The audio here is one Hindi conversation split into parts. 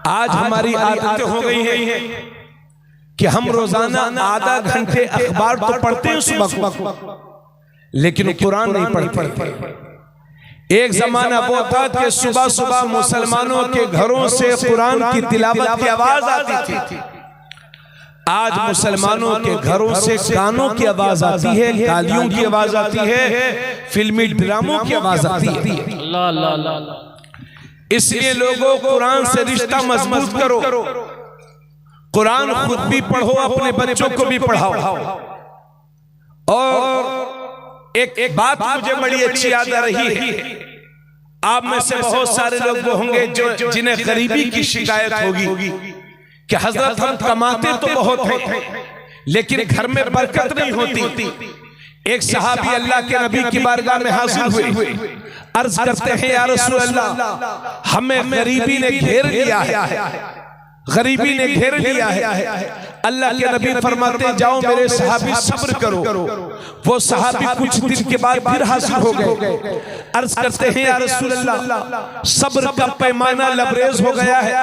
आज हमारी आदतें हो गई हैं कि हम रोजाना आधा घंटे अखबार तो पढ़ते हैं सुबह को, लेकिन कुरान नहीं पढ़ते। एक जमाना वो था कि सुबह सुबह मुसलमानों के घरों से कुरान की तिलावत की आवाज आती थी। आज मुसलमानों के घरों से गानों की आवाज आती है, गालियों की आवाज आती है, फिल्मी ड्रामों की आवाज आती है। इसलिए लोगों कुरान से रिश्ता मजबूत करो, कुरान खुद भी पढ़ो, अपने बच्चों को भी पढ़ाओ। और एक बात मुझे बड़ी अच्छी याद आ रही है, आप में से बहुत सारे लोग वो होंगे जो जिन्हें गरीबी की शिकायत होगी कि हजरत हम कमाते तो बहुत हैं लेकिन घर में बरकत नहीं होती। एक सहाबी अल्लाह के नबी की बारगाह में हाजिर हुए, अर्ज करते हैं या रसूल अल्लाह, हमें गरीबी ने घेर लिया है, गरीबी ने घेर लिया है। अल्लाह के नबी फरमाते जाओ मेरे सहाबी सब्र करो। वो सहाबी कुछ दिन के बाद फिर हाजिर हो गए, अर्ज करते हैं या रसूल अल्लाह, सब्र का पैमाना लबरेज हो गया है।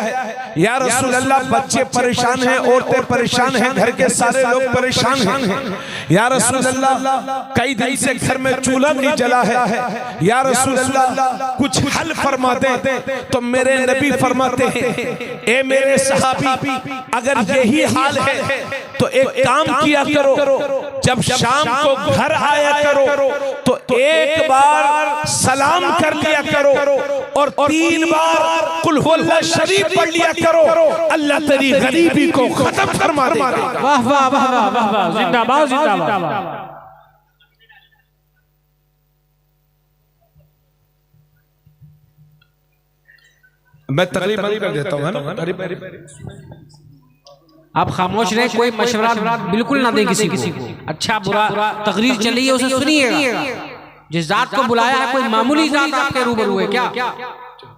या रसूल अल्लाह, बच्चे परेशान हैं, औरतें परेशान हैं, घर के सारे लोग परेशान हैं। या रसूल अल्लाह, कई दिन से घर में चूल्हा नहीं जला है। या रसूल अल्लाह, कुछ हल फरमा दे। तो मेरे नबी फरमाते हैं, ए मेरे सहाबी, अगर यही हाल है तो एक काम किया करो, जब शाम को घर आया करो तो एक बार सलाम कर लिया करो और 3 बार कुल हुवल्लाह शरीफ पढ़ लिया करो, अल्लाह तेरी गरीबी को खत्म फरमा देगा। वाह वाह वाह वाह वाह, जिंदाबाद जिंदाबाद। मैं तकरीर बंद कर देता हूँ। आप खामोश रहे, कोई मशवरा बिल्कुल ना दें किसी को। अच्छा बुरा तकरीर चल रही है उसे सुनिएगा। जिस जात को बुलाया है कोई मामूली जात आपके रूबरू है क्या?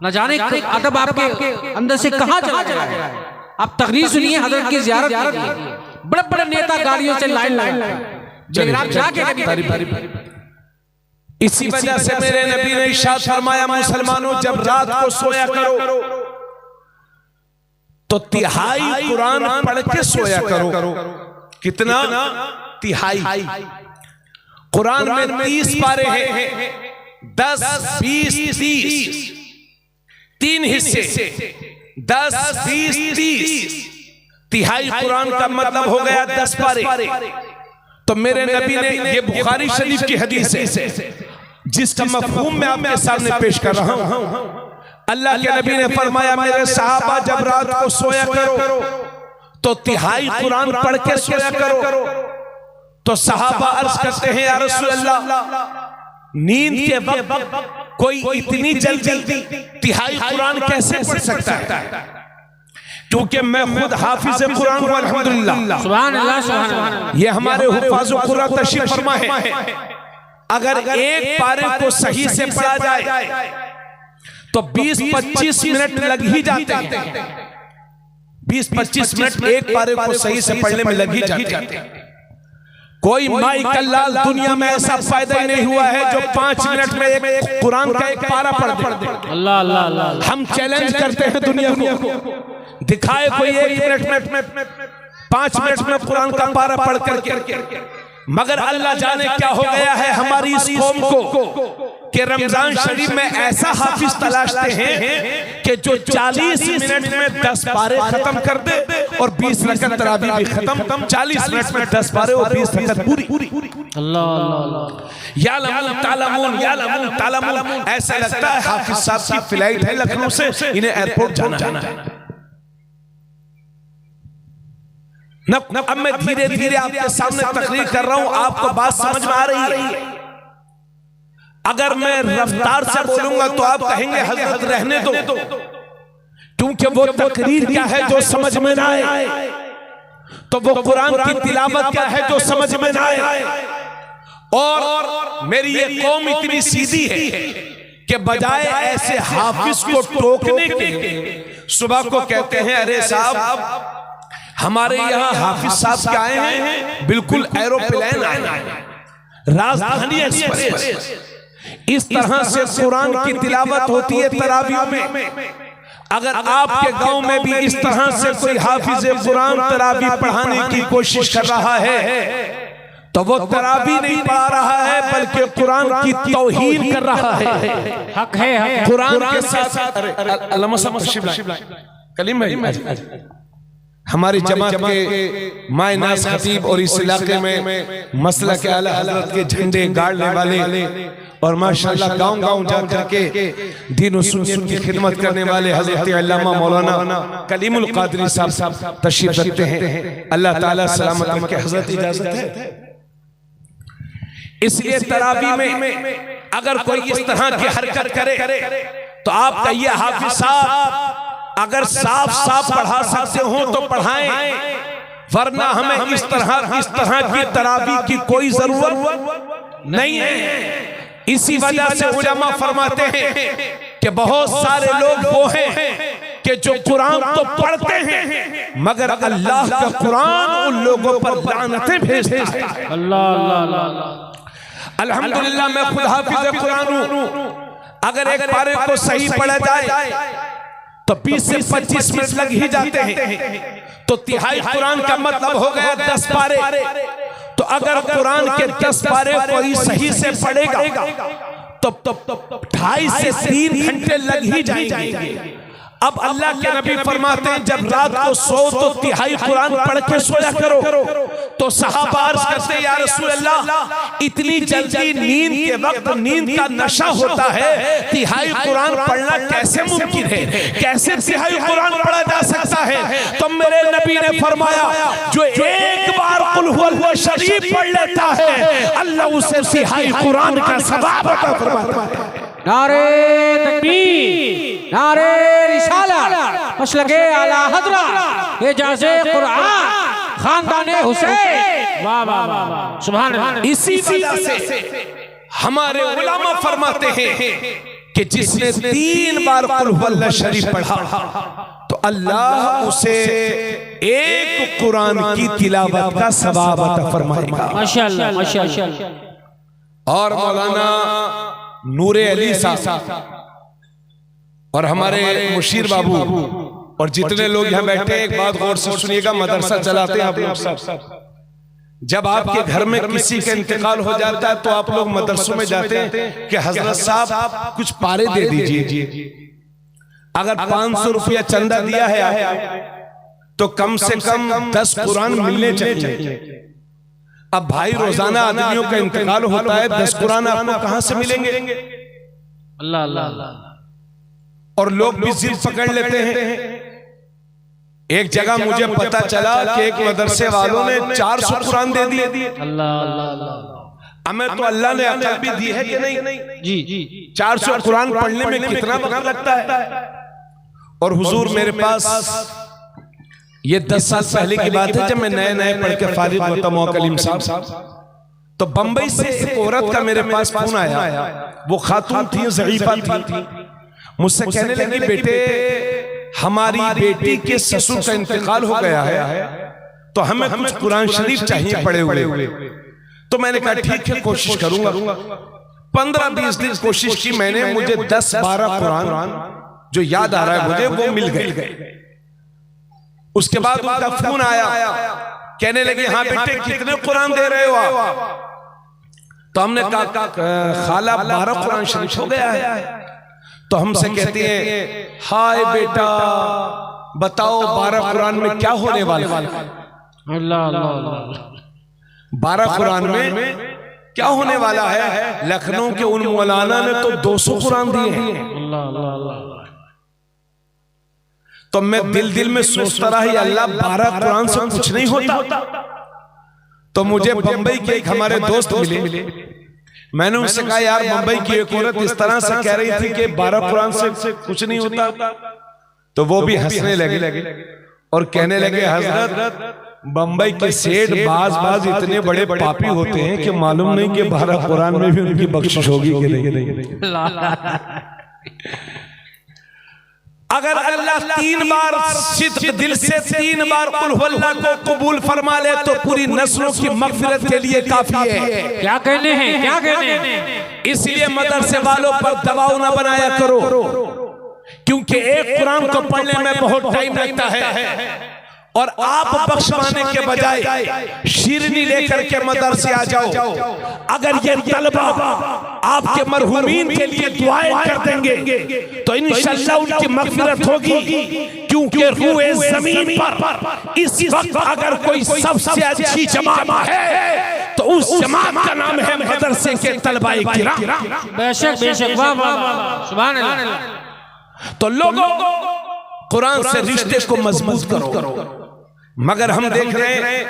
न जाने अदब आपके अंदर से कहाँ चला गया। आप तकरीर सुनिए, हजरत की ज़ियारत कीजिए। बड़े बड़े नेता गाड़ियों से लाइन इसी वजह से मेरे नबी ने इरशाद फरमाया, मुसलमानों जब रात को सोया करो तो तिहाई कुरान पढ़ के सोया करो। कितना? तिहाई। कुरान में 30 पारे हैं, 10, 20, 30, 3 हिस्से, 10, 20, 30। तिहाई कुरान का मतलब हो गया 10 पारे। तो मेरे नबी ने, ये बुखारी शरीफ की हदीस है जिसका मफहूम मैं आपके सामने पेश कर रहा हूं। अल्लाह के नबी ने फरमाया, मेरे सहाबा जब रात को सोया करो तो तिहाई कुरान पढ़ के सोया करो। तो सहाबा अर्ज करते हैं, या रसूल अल्लाह, नींद के वक्त कोई इतनी जल्दी तिहाई कुरान कैसे पढ़ सकता है? क्योंकि मैं खुद हाफिज कुरान हूं, अल्हम्दुलिल्लाह, सुभान अल्लाह, सुभान अल्लाह। ये हमारे हुफ़ाज़ कुरान तशरीफ फरमा है। अगर एक पारे को सही से पढ़ा जाए तो 20-25 मिनट लग ही जाते हैं। 20-25 मिनट एक पारे को सही से पढ़ने में लग ही जाते हैं। कोई माई कल्लाल दुनिया में ऐसा फायदा ही नहीं हुआ है जो 5 मिनट में एक कुरान का एक पारा पढ़ दे। अल्लाह अल्लाह अल्लाह। हम चैलेंज करते हैं दुनिया को, दिखाए कोई 1 मिनट में 5 मिनट में कुरान का पारा पढ़ करके। मगर अल्लाह जाने क्या हो गया है हमारी इस कौम को कि रमजान शरीफ में ऐसा हाफिज तलाशते हैं कि जो 40 मिनट में 10 पारे खत्म कर दे और 20 रकअत तरावी भी खत्म। 40 मिनट में 10 पारे और 20 रकअत पूरी। अल्लाह अल्लाह। या लमून तालमून। ऐसा लगता है हाफिज साहब की फ्लाइट है लखनऊ से, इन्हें एयरपोर्ट जाना है। अब मैं धीरे धीरे आपके सामने तकरीर कर रहा हूं, आपको बात समझ में आ रही है। अगर मैं रफ्तार से बोलूंगा तो आप कहेंगे हजरत रहने दो, क्योंकि वो तकरीर क्या है जो समझ में ना आए, तो वो कुरान की तिलावत क्या है जो समझ में ना आए। और मेरी ये कौम इतनी सीधी है कि बजाय ऐसे हाफिज को टोकने के सुबह को कहते हैं, अरे साहब हमारे यहाँ हाफिज साहब क्या आए हैं, बिल्कुल एरोप्लेन आए हैं, राजधानी एक्सप्रेस। इस तरह से कुरान की तिलावत होती है तरावियों में। अगर आपके गांव में भी इस तरह से कोई हाफिज कुरान तरावी पढ़ाने की कोशिश कर रहा है तो वो तरावी नहीं पढ़ा रहा है बल्कि कुरान की तौहीन कर रहा है। हक है कुरान के साथ कलीम भाई हमारी जमात के मायनास खतीब और इस इलाके में मसला के आला हजरत के झंडे गाड़ने वाले और माशाअल्लाह गांव-गांव जा करके दीन और सुन्नत की खिदमत करने वाले हजरत अल्लामा मौलाना कलीमुल कादरी साहब तशरीफ रखते हैं। अल्लाह ताला सलामत रखे। हजरत इजाजत है? इसलिए तरावी में अगर कोई इस तरह की हरकत करे तो आप कहिए हाफिज साहब अगर साफ साफ पढ़ा सकते हो तो पढ़ाएं, वरना हमें इस तरह की तरावी की कोई जरूरत नहीं है। इसी वजह से उलमा फरमाते हैं कि बहुत सारे लोग वो हैं कि जो कुरान तो पढ़ते हैं मगर अल्लाह का कुरान उन लोगों पर लानतें भेजता है। अल्लाह अल्हम्दुलिल्लाह मैं खुद हाफिज कुरान हूं। अगर एक पारे को सही पढ़ा जाए तो 20 से 25 मिनट लग ही जाते हैं, तो तिहाई कुरान का मतलब हो गया 10 पारे। तो अगर कुरान के 10 पारे कोई सही से पढ़ेगा तो 2.5 से 3 घंटे लग ही जाएंगे। अब अल्लाह के नबी फरमाते हैं जब रात को सो तो तिहाई कुरान पढ़ के सोया करो। तो सहाबा अर्ज करते या रसूल अल्लाह इतनी जल्दी नींद के वक्त नींद का नशा होता है, तिहाई कुरान पढ़ना कैसे मुमकिन है? कैसे तिहाई कुरान पढ़ा जा सकता है? तो मेरे नबी ने फरमाया जो एक बार कुल हुवल्लाह शरीफ पढ़ लेता है अल्लाह उसे तिहाई कुरान का सवाब अता फरमाता है। नारे तकबीर, नारे रिसालत, मसलके आला हज़रत, एजाज़े कुरान, खानदाने हुसैन। वाह वाह वाह, सुभान अल्लाह। इसी वजह से हमारे उलमा फरमाते हैं कि जिसने 3 बार कुल हुवल्लाह शरीफ पढ़ा तो अल्लाह उसे एक कुरान की तिलावत का सवाब अता फरमाएगा। माशाअल्लाह माशाअल्लाह। और मौलाना नूरे अली साहब और हमारे मुशीर बाबू और जितने लोग यहाँ बैठे हैं एक बात गौर से सुनिएगा, मदरसा चलाते हैं आप लोग सब। जब आपके घर में किसी का इंतकाल हो जाता है तो आप लोग मदरसों में जाते हैं कि हजरत साहब कुछ पारे दे दीजिए। अगर 500 रुपया चंदा दिया है तो कम से कम 10 कुरान मिलने चाहिए। अब भाई रोजाना आदमियों का इंतकाल होता है, 10 कुरान आपको कहां से मिलेंगे? अल्लाह अल्लाह। और लोग भी जिद पकड़ लेते हैं। एक जगह मुझे पता चला कि एक मदरसे वालों ने 400 कुरान दे दिए। अल्लाह अल्लाह। हमें तो अल्लाह ने अकल भी दी है कि नहीं? जी जी। 400 कुरान पढ़ने में कितना वक्त लगता है? और हुजूर मेरे पास ये 10 साल पहले की बात है जब मैं नए पढ़ के फारिग होता मौकलीम साहब, तो बंबई से एक औरत का मेरे पास फोन आया। वो खातून थी, ज़ईफ़ा थी, मुझसे कहने लगी बेटे हमारी बेटी के ससुर का इंतकाल हो गया है तो हमें कुछ कुरान शरीफ चाहिए पढ़े हुए। तो मैंने कहा ठीक है कोशिश करूंगा। 15-20 दिन कोशिश की मैंने, मुझे 10-12 कुरान जो याद आ रहा है मुझे वो मिल गए। उसके बाद उनका फोन आया, कहने लगे हाँ बेटे कितने कुरान दे रहे हो आप? तो हमने कहा खाला 12 कुरान शरीफ हो गया है। तो हमसे कहते हैं हाय बेटा बताओ 12 कुरान में क्या होने वाला है? अल्लाह अल्लाह। 12 कुरान में क्या होने वाला है? लखनऊ के उन मौलाना ने तो 200 कुरान दिए हैं। अल्लाह अल्लाह। तो मैं दिल में सोचता रहा अल्लाह 12 कुरान से कुछ नहीं होता। तो मुझे बंबई के एक हमारे दोस्त मिले, मैंने उनसे कहा यार बंबई की एक औरत इस तरह से कह रही थी कि 12 कुरान से कुछ नहीं होता। तो वो भी हंसने लगे और कहने लगे हजरत बंबई के सेठ बाज इतने बड़े पापी होते हैं कि मालूम नहीं कि 12 कुरान में भी उनकी बख्शिश होगी कि नहीं। अगर अल्लाह 3 बार सिद्क दिल से 3 बार कुल हुवल्लाह को कबूल फरमा ले तो पूरी नस्लों की मगफिरत के लिए काफी है। क्या कहने हैं, क्या कहने हैं? इसलिए मदरसे वालों पर दबाव न बनाया करो। क्योंकि एक कुरान को पढ़ने में बहुत टाइम लगता है और आप बख्शवाने के बजाय शीरनी लेकर के मदरसे आ जाओ। अगर ये तलबा आपके मरहूमीन के लिए दुआएं कर देंगे तो इंशाअल्लाह उनकी मग़फ़िरत होगी, क्योंकि रूए ज़मीन पर इस वक्त अगर कोई सबसे अच्छी जमात है तो उस जमात का नाम है मदरसे के तलबाए किराम। बेशक बेशक, वाह वाह वाह, सुभान अल्लाह। तो लोगों कुरान से रिश्ते को मजबूत करो। मगर हम देख रहे हैं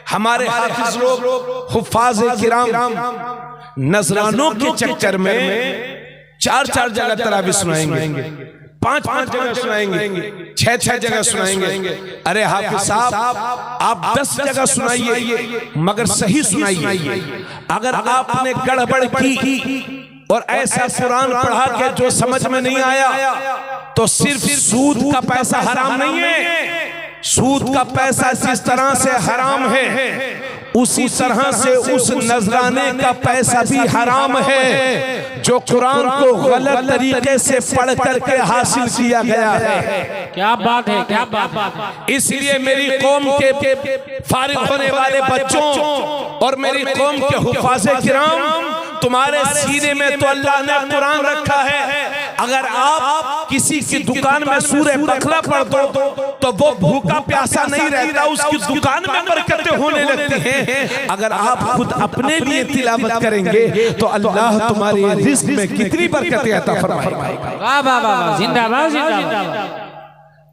हमारे हाफिज लोग, हुफ्फाज़ किराम नजरानों के चक्कर में 4-4 जगह तरावी सुनाएंगे, 5-5 जगह सुनाएंगे, 6-6 जगह सुनाएंगे। अरे हाफिज साहब, आप 10 जगह सुनाइए मगर सही सुनाइए। अगर आपने गड़बड़ की और ऐसा कुरान पढ़ा के जो समझ में नहीं आया तो सिर्फ सूद का पैसा हराम नहीं है, सूद का पैसा जिस तरह से हराम है उसी तरह से उस नजराने का पैसा भी हराम है जो कुरान को गलत तरीके से पढ़ करके हासिल किया गया है। क्या बात है, क्या बात है। इसलिए मेरी कौम के फारिग होने वाले बच्चों और मेरी कौम के हुफ्फाज़े किराम, तुम्हारे सीने में तो अल्लाह ने कुरान रखा है। अगर आप किसी की दुकान में सूरे बकरा पढ़ दो तो वो भूखा प्यासा नहीं रहता, उसकी दुकान में बरकतें होने लगती हैं। अगर आप खुद अपने लिए तिलावत करेंगे तो अल्लाह तुम्हारे रिज़्क़ में कितनी बरकतें अता फरमाएगा। वाह वाह वाह, जिंदाबाद जिंदाबाद।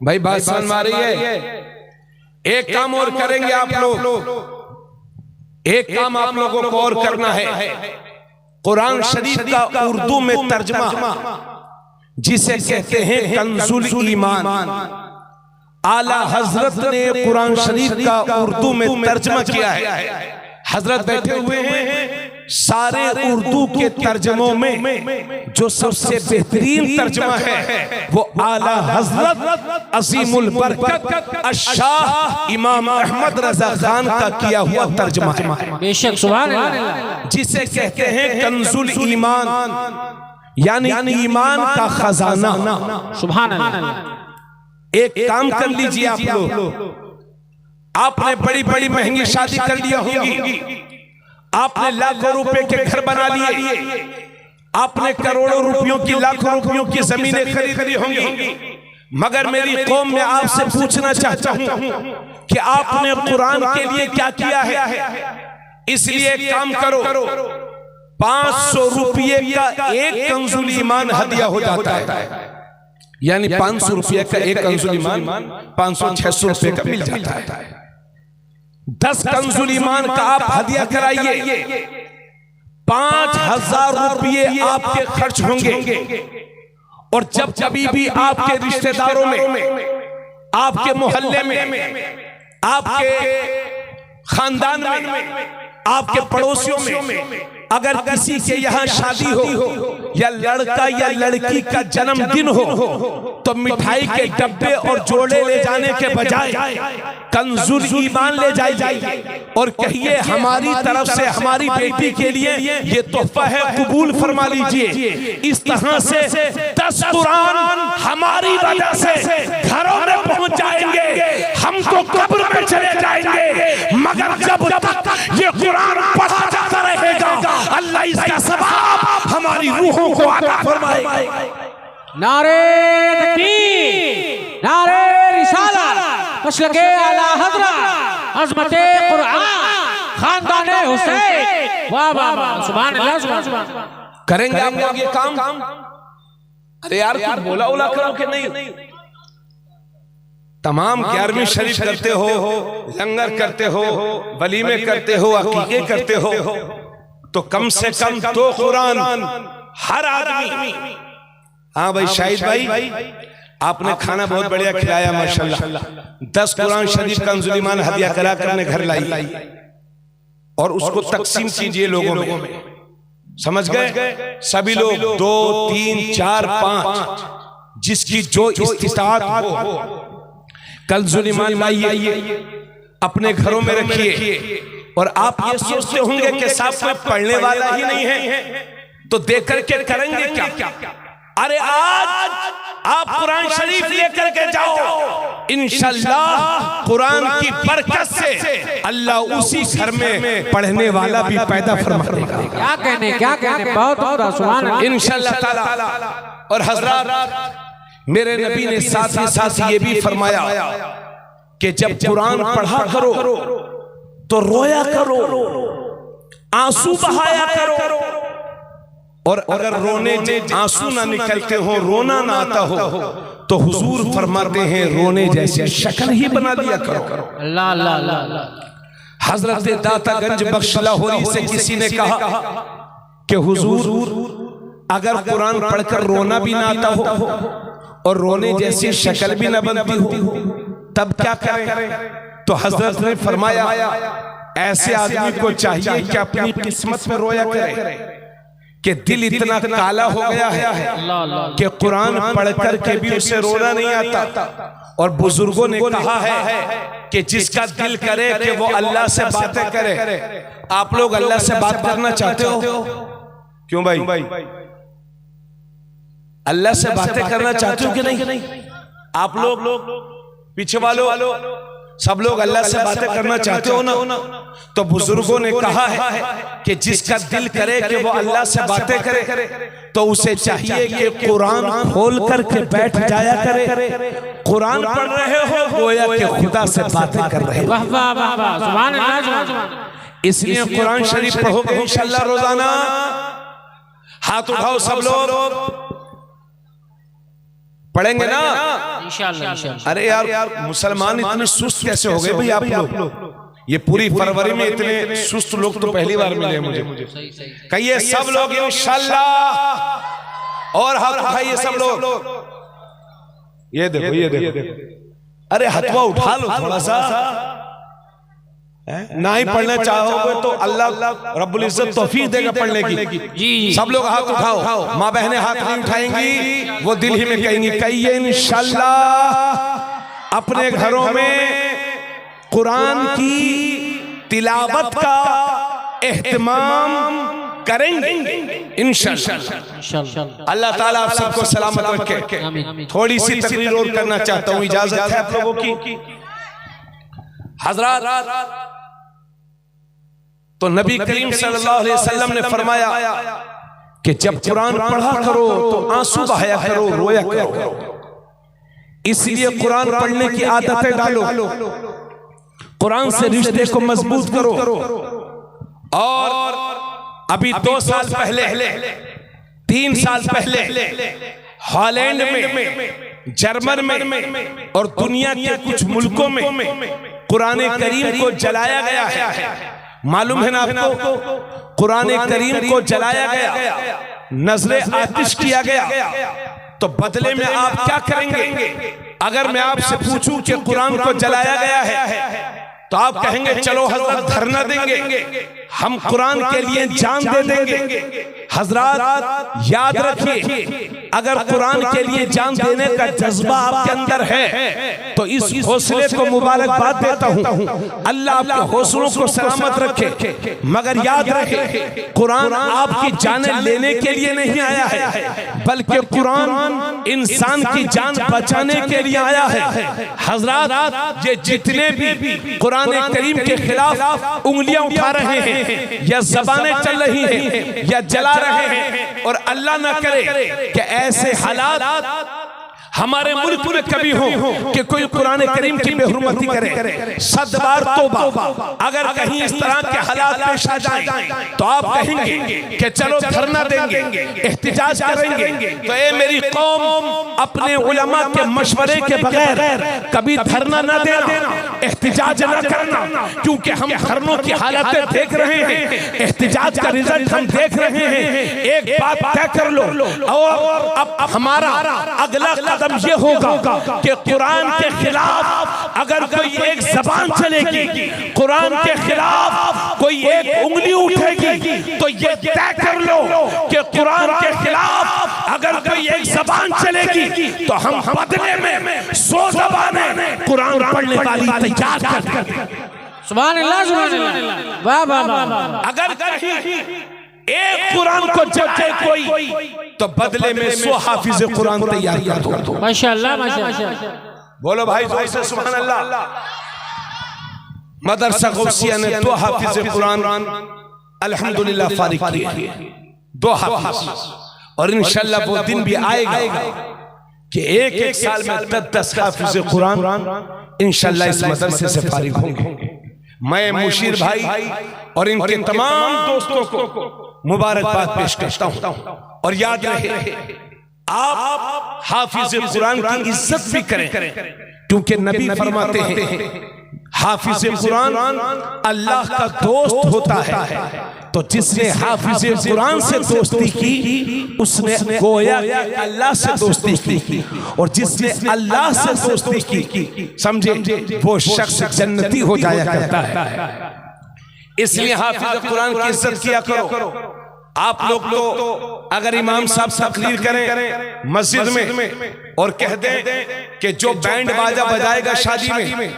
भाई बात समझ में आ रही है? एक काम और करेंगे आप लोग, एक काम आप लोगों को और करना है। कुरान शरीफ का उर्दू में तर्जमा जिसे कहते हैं कंजुल ईमान, आला हजरत ने कुरान शरीफ का उर्दू में तर्जमा किया है। हजरत बैठे हुए हैं, सारे उर्दू के तर्जमों में जो सबसे बेहतरीन तर्जमा है वो आला हजरत अज़ीमुल बरकत अश-शाह इमाम अहमद रज़ा खान का किया हुआ तर्जमा है। बेशक, सुभान अल्लाह। जिसे कहते हैं कंजुल ईमान, यानी ईमान का खजाना। सुभान अल्लाह। एक काम कर लीजिए आप लोग, आपने बड़ी बड़ी महंगी शादी कर लिया होगी, आपने लाखों रुपए के घर बना लिए, आपने करोड़ों रुपयों की, लाखों रुपयों की जमीनें खरीदी होंगी, मगर मेरी कौम में आपसे पूछना चाहता हूं कि आपने कुरान के लिए क्या किया है। इसलिए एक काम करो, 500 रुपये का एक कंजुल ईमान हदिया हो जाता है, यानी 500 रुपये का एक कंजुल ईमान 500-600 रुपये का मिल जाता है। 10 कंजुल ईमान का आप हदिया कराइए, 5000 रुपये आपके खर्च होंगे। और जब कभी भी आपके रिश्तेदारों में, आपके मोहल्ले में, आपके खानदान में, आपके पड़ोसियों में अगर किसी के यहाँ शादी हो या लड़का या लड़की का जन्मदिन हो तो मिठाई के डब्बे और जोड़े ले जाने के बजाय कंजुल ईमान ले जाइए और कहिए हमारी तरफ से हमारी बेटी के लिए ये तोहफा है, कबूल फरमा लीजिए। इस तरह से 10 कुरान हमारी वजह से घरों में पहुंच जाएंगे। हम तो कब्र में चले जाएंगे, मगर जब तक ये कुरान पढ़ा जाता रहेगा अल्लाह इसका सवाब हमारी रूहों को अता फरमाएगा। नारे तकबीर, नारे रिसालत, मसलके आला हज़रत, अज़मते कुरान, खानदाने हुसैन। वाह वाह वाह, सुभान अल्लाह, सुभान अल्लाह। करेंगे आप लोग ये काम? अरे यार कुछ बोला उला करो कि नहीं? तमाम 11वीं शरीफ करते हो, लंगर करते हो, वलीमे करते हो, अकीके करते हो, तो कम से कम 2 कुरान हर आदमी। हाँ भाई शाहिद भाई, आपने खाना बहुत बढ़िया खिलाया माशाल्लाह। 10 कुरान शरीफ कंजुल ईमान हदिया करा कर अपने घर लाई और उसको तकसीम कीजिए लोगों में। समझ गए? सभी लोग 2, 3, 4, 5 जिसकी जो इस्तिताअत हो कंजुल ईमान लाइए, अपने घरों में रखिए। और आप ये सोचते होंगे कि साहब कोई पढ़ने वाला ही नहीं है तो देकर के करेंगे क्या? अरे आज आप कुरान शरीफ लेकर के जाओ, इंशाअल्लाह कुरान की बरकत से अल्लाह उसी घर में पढ़ने वाला भी पैदा फरमा देगा। क्या कहने बहुत उम्दा, सुभान अल्लाह, इंशाअल्लाह ताला। और हजरत मेरे नबी ने साथ ही साथ ये भी फरमाया कि जब कुरान पढ़ा करो तो रोया करो, आंसू बहाया करो, और अगर रोने आंसू ना निकलते हो, रोना ना आता हो, तो हुजूर फरमाते हैं रोने जैसी शक्ल ही बना लिया करो। अल्लाह अल्लाह अल्लाह। हजरत दातागंज बख्श लाहौरी से किसी ने कहा कि हुजूर अगर कुरान पढ़कर रोना भी ना आता हो और रोने जैसी शक्ल भी ना बनती हो, तब क्या करें? तो हजरत ने फरमाया ऐसे आदमी को चाहिए कि अपनी किस्मत में रोया करे कि दिल इतना काला हो गया है कि कुरान पढ़कर के भी उसे रोना नहीं आता। और बुजुर्गों ने कहा है कि जिसका दिल करे कि वो अल्लाह से बातें करे। आप लोग अल्लाह से बात करना चाहते हो? क्यों भाई? अल्लाह से बातें करना चाहते हो कि नहीं? आप लोग पीछे वालों सब लोग अल्लाह से बातें करना चाहते हो ना? तो बुजुर्गों ने कहा है कि जिसका दिल करे कि वो अल्लाह से बातें करे तो उसे चाहिए कि कुरान खोल करके बैठ जाया करे। कुरान पढ़ रहे हो गोया कि खुदा से बातें कर रहे हो। वाह वाह वाह वाह, सुभान अल्लाह सुभान अल्लाह। इसलिए कुरान शरीफ पढ़ोगे इंशाअल्लाह रोजाना। हाथ उठाओ सब लोग, पढ़ेंगे ना इंशाअल्लाह इंशाअल्लाह। अरे यार मुसलमान इतने सुस्त कैसे हो गए भाई आप लोग? ये पूरी फरवरी में इतने सुस्त लोग तो पहली बार मिले मुझे। कहिए सब लोग इंशाअल्लाह, और हाथ उठाइए सब लोग। ये देखो ये देखो, अरे हथवा उठा लो थोड़ा सा। ना ही पढ़ना चाहोगे तो अल्लाह रब्बुल इज्जत तौफीक देगा पढ़ने की। जी सब लोग हाथ उठाओ। माँ बहनें हाथ नहीं उठाएंगी, वो दिल ही में कहेंगी। कहिए इंशाअल्लाह अपने घरों में कुरान की तिलावत का एहतमाम करेंगे इंशाअल्लाह। अल्लाह ताला आप सबको सलामत रखे। थोड़ी सी तकरीर और करना चाहता हूँ, इजाजत है आप लोगों की? हजरत तो नबी करीम सल्लल्लाहु अलैहि वसल्लम ने फरमाया कि जब कुरान पढ़ा करो तो आंसू बहाया करो, रोया करो। इसलिए कुरान पढ़ने की आदतें डालो, कुरान से रिश्ते को मजबूत करो। और अभी 2 साल पहले 3 साल पहले हॉलैंड में, जर्मन में और दुनिया के कुछ मुल्कों में कुरान करीम को जलाया गया है। मालूम है ना आपको? कुरान करीम को जलाया गया, नजरे आतिश किया गया। तो बदले में आप क्या करेंगे? अगर मैं आपसे पूछूं कि कुरान को जलाया गया है तो आप कहेंगे चलो हजरत धरना देंगे, हम कुरान के लिए जान दे देंगे। हजरत याद रखिए, अगर कुरान के लिए जान देने का जज्बा आपके अंदर है तो इस हौसले को मुबारकबाद देता हूँ। अल्लाह आपके हौसलों को सलामत रखे। मगर याद रखे, कुरान आपकी जानें लेने के लिए नहीं आया है, बल्कि कुरान इंसान की जान बचाने के लिए आया है। हजरत ये जितने भी कुरान करीम के खिलाफ उंगलियां उठा रहे हैं या जबानें चल रही हैं या जला रहे हैं, और अल्लाह ना करे कि ऐसे हालात हमारे मुल्क में कभी हो कि कोई कुरान करीम की बेहुरमती करे। 100 बार तौबा। अगर कहीं इस तरह के हालात पेश आ जाएं तो आप कहेंगे कि चलो धरना देंगे, एहतिजाज करेंगे। तो ए मेरी कौम, अपने उलमा के मशवरे के बगैर कभी धरना न देना, एहतिजाज न करना, क्योंकि हम धरनों की हालतें देख रहे हैं, एहतिजाज का रिजल्ट हम देख रहे हैं। एक बात तय कर लो, और अब हमारा अगला कदम ये होगा कि कुरान के खिलाफ अगर कोई एक जबान चलेगी, कुरान के खिलाफ कोई एक उंगली उठेगी, तो ये तय कर लो कि कुरान के खिलाफ अगर कोई एक जबान चलेगी तो हम बदले में 100 जबानें कुरान पढ़ने वाली तैयार कर देंगे। सुभान अल्लाह सुभान अल्लाह, वाह वाह वाह। अगर कहीं एक कुरान को जब जाए कोई तो बदले में 100 हाफिज कुरान तैयार कर दो। माशाअल्लाह माशाअल्लाह। बोलो भाई जोर से सुभान अल्लाह। मदरसा गौसिया ने 2 हाफिज कुरान अल्हम्दुलिल्लाह फारिग किए, 2 हाफिज। और इंशाअल्लाह वो दिन भी आएगा कि एक साल में 10 हाफिज कुरान इंशाअल्लाह इस मदरसे से फारिग होंगे। मैं मुशीर भाई और इनके तमाम दोस्तों को मुबारकबाद पेश करता हूं। और याद रहे आप हाफिज कुरान की इज्जत भी करें, क्योंकि नबी फरमाते हैं हाफिज कुरान अल्लाह का दोस्त होता है। तो जिसने हाफिज कुरान से दोस्ती की उसने गोया अल्लाह से दोस्ती की, और जिसने अल्लाह से दोस्ती की समझे वो शख्स जन्नती हो जाया करता है। इसलिए हाफिज कुरान की इज्जत किया करो। आप लोग तो अगर इमाम साहब तकरीर करें मस्जिद में और कह दें कि जो बैंड बाजा बजाएगा शादी में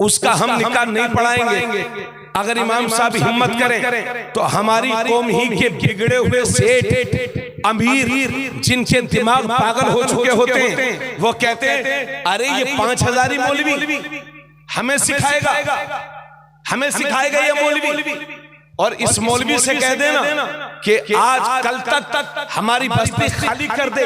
उसका हम निकाह नहीं पढ़ाएंगे, अगर इमाम साहब हिम्मत करें तो हमारी कौम ही के बिगड़े हुए सेठ अमीर जिनके दिमाग पागल हो चुके होते हैं वो कहते हैं अरे ये 5000 मौलवी हमें सिखाएगा ये मौलवी। और इस मौलवी से कह देना कि आज कल तक हमारी बस्ती खाली कर दे।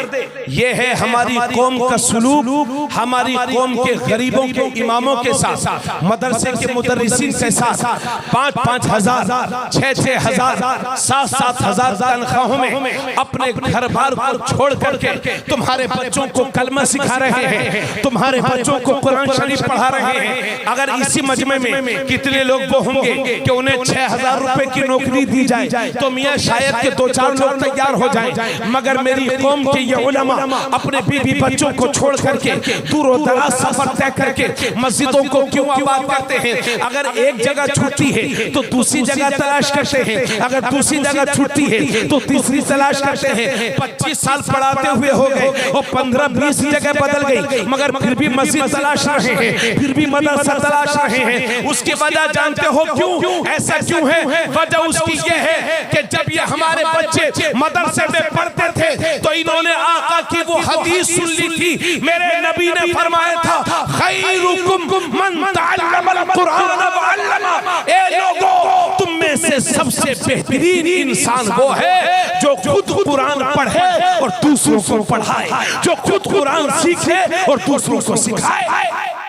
ये है हमारी कौम का सुलूक, हमारी कौम के गरीबों के इमामों के साथ, मदरसे के मुदर्रिसीन के साथ 5-5 हजार, 6-6 हजार, 7-7 हजार तनख्वाहों में अपने घर बार को छोड़ करके तुम्हारे बच्चों को कलमा सिखा रहे हैं, तुम्हारे बच्चों को कुरान शरीफ पढ़ा रहे हैं। अगर इसी मजमे में कितने लोग वो होंगे कि उन्हें 6000 रुपए की नौकरी दी जाए तो मियां शायद के 2-4 लोग तैयार हो जाएं। मगर मेरी कौम के ये उलमा अपने बीवी बच्चों को छोड़ करके दूर दराज सफर तय करके मस्जिदों को क्यों आबाद करते हैं? अगर एक जगह छूटती है तो दूसरी जगह तलाश करते हैं, अगर दूसरी जगह छूटती है तो तीसरी तलाश करते हैं। 25 साल पढ़ाते हुए हो गए और 15-20 जगह बदल गई, मगर फिर भी मस्जिद तलाश रहे हैं, फिर भी मदरसा तलाश रहे हैं। उसकी वजह जानते हो क्यों? ऐसा क्यों है? वजह उसकी ये है कि जब ये हमारे बच्चे मदरसे में पढ़ते थे तो इन्होंने आका की वो हदीस सुन ली थी। मेरे नबी ने फरमाया था खैरुकुम मन तअल्लमल कुरान व अल्लमा। ए लोगों, तुम में से सबसे बेहतरीन इंसान वो है जो खुद कुरान पढ़े और दूसरों को पढ़ाए, जो खुद कुरान सीखे और दूसरों को सिखाए।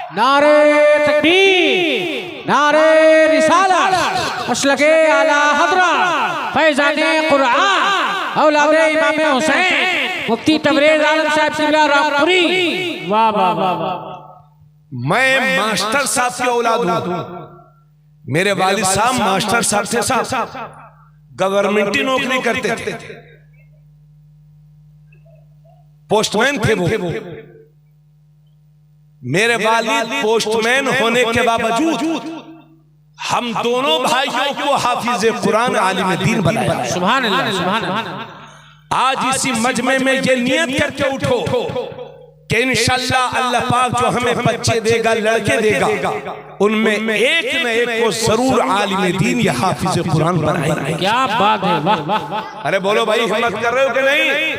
नारे तकबीर, नारे रिसालत, मसलके आला हज़रत फैज़ाने कुरान औलादे इमाम हुसैन मुफ्ती तबरेज़ आलम साहब क़िबला रामपुरी। वाह वाह वाह। मैं मास्टर साहब की औलाद हूं। मेरे वालिद साहब मास्टर साहब थे, साहब गवर्नमेंटी नौकरी करते थे, पोस्टमैन थे वो। मेरे वालिद पोस्टमैन होने के बावजूद हम दोनों भाइयों को हाफिज कुरान आलिम दीन बनाया। सुभान अल्लाह सुभान अल्लाह। आज इसी मजमे में ये नियत करके उठो कि इंशाअल्लाह अल्लाह पाक जो हमें बच्चे देगा, लड़के देगा, उनमें एक न एक को जरूर आलिम दीन या हाफिज कुरान बनाएंगे। क्या बात है, वाह वाह। अरे बोलो भाई, हिम्मत कर रहे हो कि नहीं?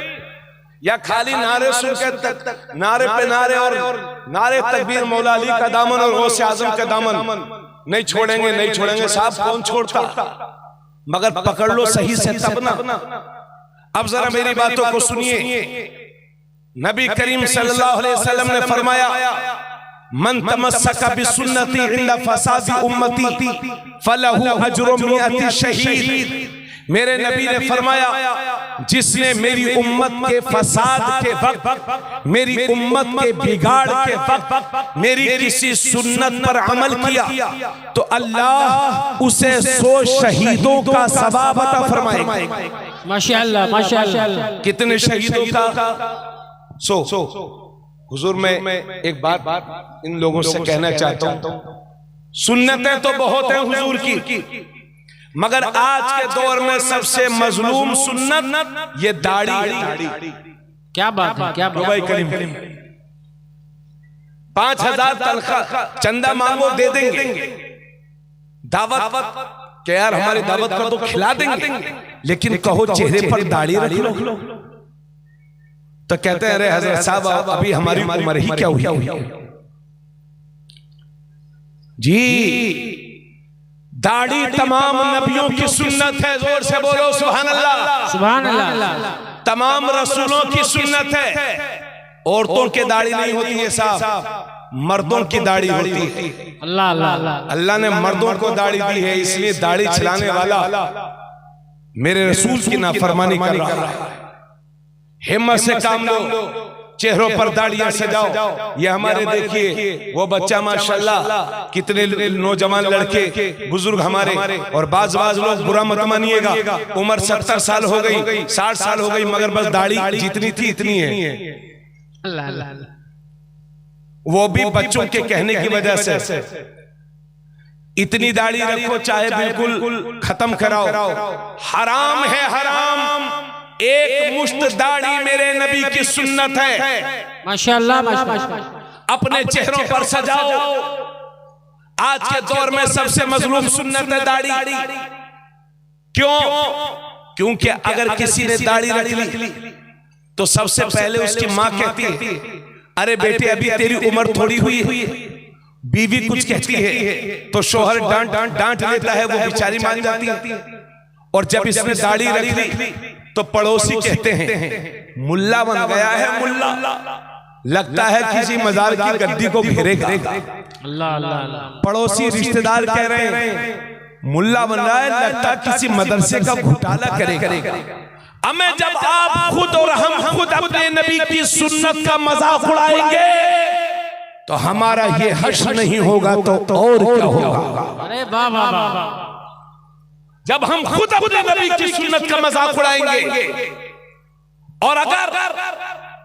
या खाली नारे सुन के नारे पे नारे और नारे तकबीर मौला अली का दामन और गौसे आजम का दामन नहीं छोड़ेंगे, नहीं छोड़ेंगे। साहब कौन छोड़ता? मगर पकड़ लो सही से तब ना। अब जरा मेरी बातों को सुनिए। नबी करीम सल्लल्लाहु अलैहि वसल्लम ने फरमाया मन तमस्सका बिसुन्नती इंदा फसादी उम्मती फलहु अज्रु मिअती शहीद। मेरे नबी ने फरमाया जिसने मेरी उम्मत के फसाद के वक्त, मेरी उम्मत के बिगाड़ के वक्त मेरी किसी सुन्नत पर अमल किया तो अल्लाह उसे 100 शहीदों का सवाब अता फरमाएगा। माशाअल्लाह माशाअल्लाह। कितने शहीदों का? 100। हुजूर मैं एक बात इन लोगों से कहना चाहता हूं, सुन्नतें तो बहुत हैं हुजूर की, मगर आज के दौर में सबसे मजलूम सुन्नत ये दाढ़ी। क्या बात है, क्या बात है। 5000 तनख्वाह चंदा मांगो दे देंगे, दावत के यार हमारी दावत कर दो खिला देंगे, लेकिन कहो चेहरे पर दाढ़ी रख लो। तो कहते हैं अरे हजरत साहब अभी हमारी उम्र ही क्या हुई जी। दाढ़ी तमाम नबियों की सुन्नत है, जोर से बोलो सुभान अल्लाह। सुभान अल्लाह। तमाम रसूलों की सुन्नत है। औरतों की दाढ़ी नहीं होती है साहब, मर्दों की दाढ़ी होती है। अल्लाह अल्लाह। अल्लाह ने मर्दों को दाढ़ी दी है, इसलिए दाढ़ी छिलाने वाला मेरे रसूल की नाफरमानी कर रहा है। हिम्मत से काम लो, चेहरों पर दाढ़ियां सजाओ। ये हमारे देखिए वो बच्चा माशाल्लाह, कितने नौजवान लड़के बुजुर्ग हमारे, और बाज लोग बुरा मत मानिएगा, उम्र 70 साल हो गई, 60 साल हो गई, मगर बस दाढ़ी जितनी थी इतनी है। अल्लाह अल्लाह। वो भी बच्चों के कहने की वजह से। इतनी दाढ़ी रखो चाहे बिल्कुल खत्म कराओ, हराम है हराम। एक मुश्त दाढ़ी मेरे नबी की सुन्नत है, माशाअल्लाह माशाअल्लाह। अपने चेहरों पर सजाओ। आज के दौर में सबसे मजलूम सुन्नत है दाढ़ी। क्यों? क्योंकि अगर किसी ने दाढ़ी रख ली तो सबसे पहले उसकी मां कहती है अरे बेटे अभी तेरी उम्र थोड़ी हुई है। बीवी कुछ कहती है तो शोहर डांट लेता है, वो बेचारी मान जाती है। और जब इसने दाढ़ी रख ली तो पड़ोसी कहते हैं मुल्ला बन गया है, मुल्ला लगता है किसी मजार की गद्दी को घेरेगा। अल्लाह अल्लाह। पड़ोसी रिश्तेदार कह रहे हैं मुल्ला बन रहा है, लगता किसी मदरसे का घोटाला करेगा। हमें जब आप खुद और हम खुद अपने नबी की सुन्नत का मजाक उड़ाएंगे तो हमारा ये हश्र नहीं होगा तो और क्या होगा। अरे वाह वाह वाह। जब हम खुद अपने नबी की सुन्नत का मजाक उड़ाएंगे, और अगर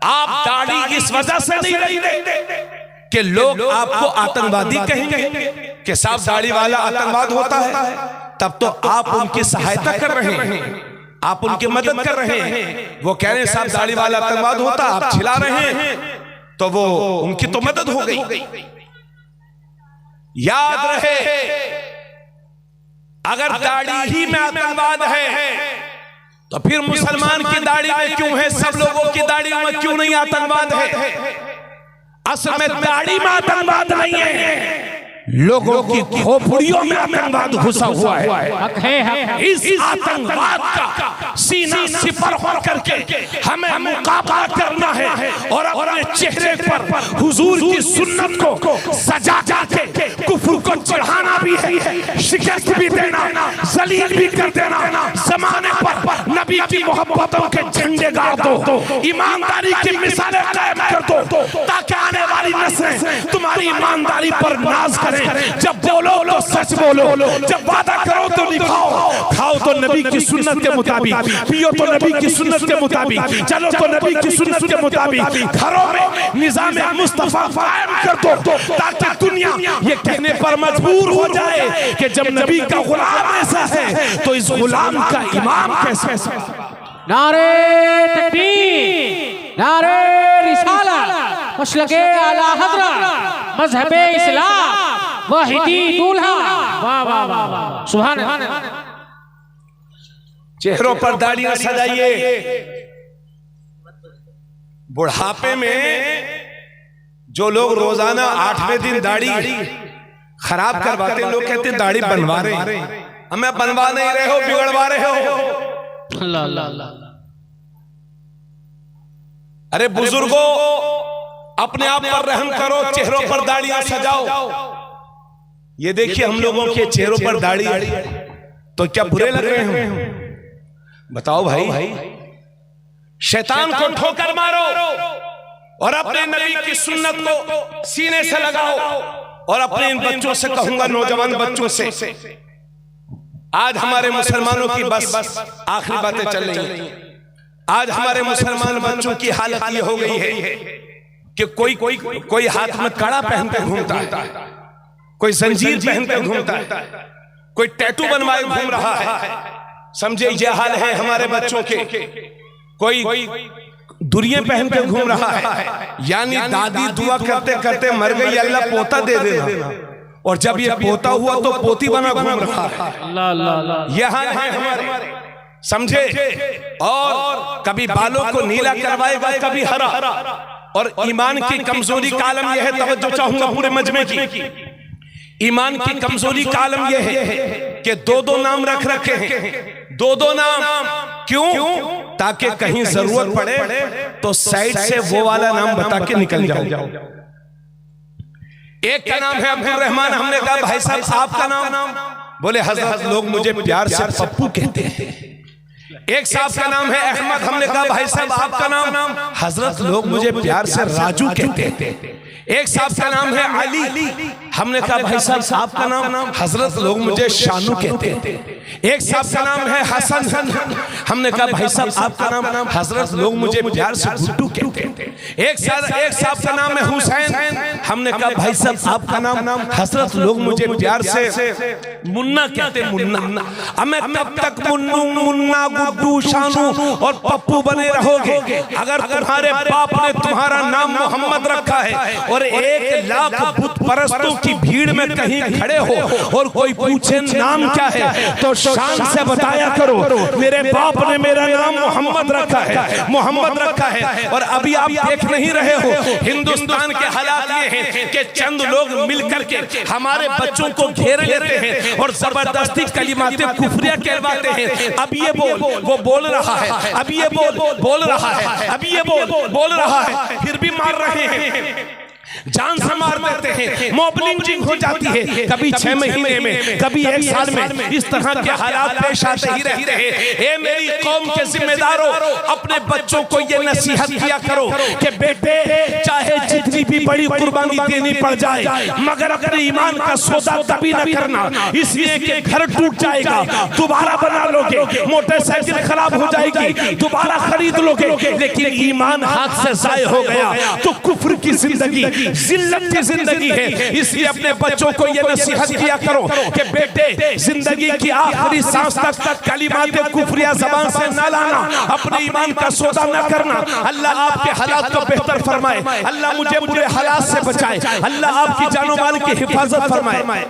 आप दाढ़ी इस वजह से नहीं रखते कि लोग आपको आतंकवादी कहेंगे कि साहब दाढ़ी वाला आतंकवाद होता है, तब तो आप उनकी सहायता कर रहे हैं, आप उनकी मदद कर रहे हैं। वो कह रहे हैं साहब दाढ़ी वाला आतंकवाद होता, आप छिला रहे हैं, तो वो उनकी तो मदद हो गई। याद रहे अगर दाढ़ी ही में आतंकवाद है तो फिर मुसलमान की दाढ़ी में क्यों है, सब लोगों की दाढ़ी में क्यों नहीं आतंकवाद है? असल में दाढ़ी में आतंकवाद नहीं है, लोगों की खोपड़ियों में आतंकवाद घुसा हुआ है। इस आतंकवाद का सीना सिपर हो करके हमें मुकाबला करना है और अपने चेहरे पर हुजूर की सुन्नत को सजा के कुफ्र को चढ़ाना भी है, शिकस्त भी देना, जलील भी कर देना। ज़माने पर नबी की मोहब्बतों के झंडे गाड़ दो, ईमानदारी की मिसालें कायम कर दो, ताकि आने वाली नस्लें तुम्हारी ईमानदारी पर नाज करें। जब बोलो तो सच बोलो, जब वादा करो तो निभाओ, खाओ तो नबी की सुन्नत के मुताबिक, पियो तो नबी की सुन्नत के मुताबिक, चलो तो नबी की सुन्नत के मुताबिक। घरों में निजाम मुस्तफा कायम कर दो, ताकि दुनिया ये कहने पर मजबूर हो जाए कि जब नबी का गुलाम ऐसा है तो इस गुलाम का इमाम कैसे। नारे तकबीर, नारे रिसालत, मसलके आला हज़रत, मज़हबे इस्लाम, वाहिदी दूल्हा। वाह वाह वाह, सुभान अल्लाह। चेहरों पर दाढ़ियां सजाइए। बुढ़ापे में जो लोग रोजाना 8वें दिन दाढ़ी खराब करवाते हैं, लोग कहते हैं दाढ़ी बनवा रहे हैं। हमें बनवा नहीं रहे हो, बिगड़वा रहे हो। अल्लाह अल्लाह। अरे बुजुर्गों, अपने आप पर रहम करो, चेहरों पर दाढ़ियां सजाओ। ये देखिए हम लोगों के चेहरों पर दाढ़ी तो क्या बुरे लग रहे हैं? बताओ भाई। शैतान को ठोकर मारो और अपने नबी की सुन्नत को सीने से लगाओ। और अपने इन बच्चों से कहूंगा, नौजवान बच्चों से, आज हमारे मुसलमानों की बस आखिरी बातें चल रही हैं। आज हमारे मुसलमान बच्चों की हालत ये हो गई है कि कोई हाथ में कड़ा पहन कर घूमता है, कोई जंजीर पहन कर घूमता है, कोई टैटू बनवाए घूम रहा है। समझे ये हाल है हमारे बच्चों के। कोई दुरिये पहन कर घूम रहा है, यानी दादी दुआ करते करते मर गई, अल्लाह पोता दे देना, और जब ये पोता हुआ तो पोती बना घूम रहा है। अल्लाह अल्लाह। यह हाल है हमारे। समझे? और कभी बालों को नीला करवाएगा, कभी हरा। और ईमान की कमजोरी का आलम यह है, तवज्जो चाहूंगा पूरे मजमे की, ईमान की कमजोरी का आलम यह है कि दो दो नाम रख रखे हैं, दो दो नाम। क्यों? ताकि कहीं जरूरत पड़े तो साइड से वो वाला नाम बता के निकल जाओ। एक का नाम है अब्दुल रहमान, हमने कहा भाई साहब आपका नाम? बोले हजरत लोग मुझे प्यार से पप्पू कहते हैं। एक साहब का नाम है अहमद, हमने कहा भाई साहब आपका नाम? हजरत लोग मुझे प्यार से राजू कहते हैं। एक साहब का नाम है अली, हमने कहा भाई साहब आपका नाम? हजरत लोग मुझे शानू कहते हैं। एक साहब का नाम है हसन, हमने कहा भाई साहब आपका नाम? हजरत लोग मुझे प्यार से गुड्डू कहते हैं। एक साहब का नाम है हुसैन, हमने कहा भाई साहब आपका नाम? हजरत लोग मुझे प्यार से मुन्ना कहते हैं, मुन्ना। अब मैं तब तक मुन्नू, मुन्ना, गुड्डू, शानू और पप्पू बने रहोगे अगर तुम्हारे बाप ने तुम्हारा नाम मोहम्मद रखा है और 1 लाख बुत परस्तों की भीड़ में कहीं खड़े हो और कोई पूछे नाम क्या है तो शान से बताया करो मेरे बाप ने मेरा नाम मोहम्मद रखा है, मोहम्मद रखा है। और अभी आप देख नहीं रहे हो हिंदुस्तान के हालात ये हैं कि चंद लोग मिलकर के हमारे बच्चों को घेर लेते हैं और जबरदस्ती कलिमाते कुफरिया कहलाते हैं। अब ये वो बोल रहा है, अब ये बोल रहा है, अब ये बोल रहा है, फिर भी मार रहे हैं, जान से मार देते हैं। मॉबलिंग हो जाती है, कभी 6 महीने में, कभी 1 साल में। इस तरह के हालात पेश आते ही रहते हैं। ए मेरी कौम के जिम्मेदारों, अपने बच्चों को ये नसीहत किया करो कि बेटे चाहे जितनी भी बड़ी कुर्बानी देनी पड़ जाए मगर अपने ईमान का सौदा कभी न करना, इसलिए कि घर टूट जाएगा दोबारा बना लोगे, मोटरसाइकिल खराब हो जाएगी दोबारा खरीद लोगे, लेकिन ईमान हाथ से जाए हो गया तो कुफ्र की जिंदगी, जिल्लत की जिंदगी है। इसलिए अपने बच्चों को यह नसीहत किया करो कि बेटे जिंदगी की आखिरी सांस तक कलिमाते कुफरिया जबान से न लाना, अपने ईमान का सौदा न करना। अल्लाह आपके हालात को बेहतर फरमाए, अल्लाह मुझे बुरे हालात से बचाए, अल्लाह आपकी जानो माल की हिफाजत फरमाए,